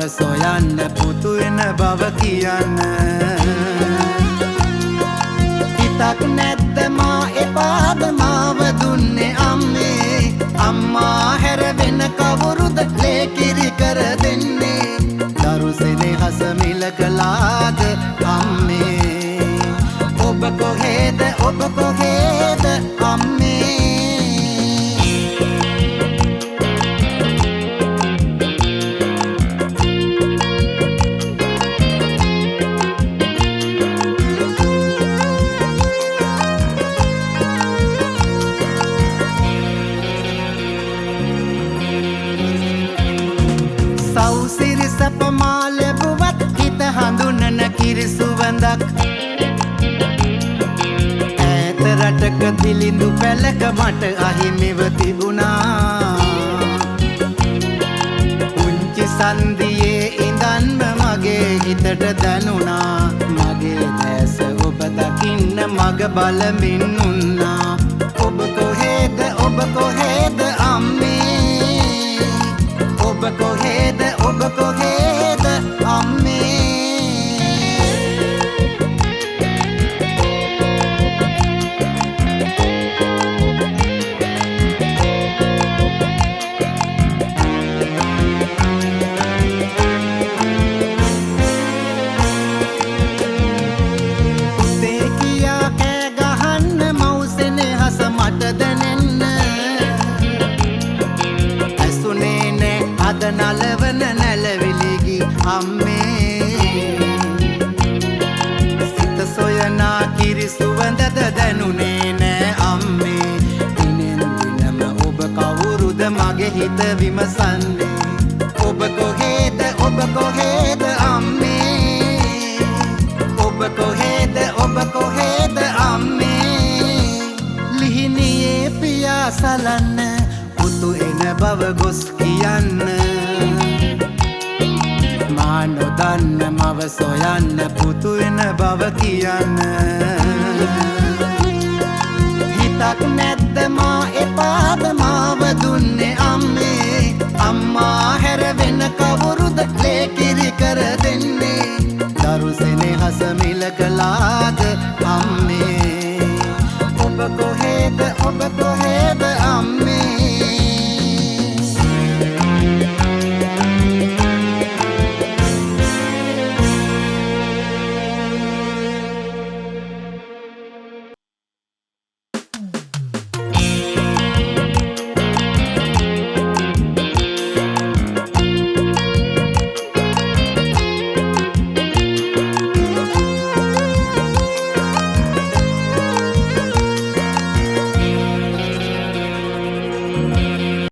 සොයන්න පුතු වෙන බව කියන්න. හිතක් නැද්ද මා එපාද මාව දුන්නේ අම්මේ. අම්මා හැර වෙන කවුරුද ලේකිරි කර දෙන්නේ. දරු සෙනෙහස මිල කළාද අම්මේ. ඔබ කොහෙද ඔබ කොහෙද අම්මේ. සෞසිරි සැප මා ලැබුවත් හිත හඳුනන කිරි සුවඳක්. ඈත රටක දිලිඳු පැලක මට අහිමිව තිබුණා. පුංචි සන්දියේ ඉඳන්ම මගේ හිතට දැනුණා. මගේ දැස ඔබ දකින්න මග බලමින් උන්නා. ඔබ කොහෙද ඔබ කොහෙද අම්මේ. ඔබ කොහෙද ඔබ කොහෙද අම්මේ. පුතේ කියා කෑ ගහන්න මව් සෙනෙහස මට දැනෙන්න. ඇසුනේ නෑ අද නලවන නැලවිලිගි අම්මේ. සිත සොයනා කිරි සුවඳද දැනුනේ නෑ අම්මේ. දිනෙන් දිනම ඔබ කවුරුද මගේ හිත විමසන්නේ. ඔබ කොහෙද ඔබ කොහෙද අම්මේ. ඔබ කොහෙද ඔබ කොහෙද අම්මේ. ලිහිණියේ පියා සලන්න පුතු එන බව ගොස් කියන්න. මා නොදන්න මව සොයන්න පුතු වෙන බව කියන්න. හිතක් නැද්ද මා එපාද මාව දුන්නේ අම්මේ. අම්මා හැර වෙන කවුරුද ලේකිරි කර දෙන්නේ. දරු සෙනෙහස මිල කළාද අම්මේ. ඔබ කොහෙද ඔබ කොහෙද අම්මේ.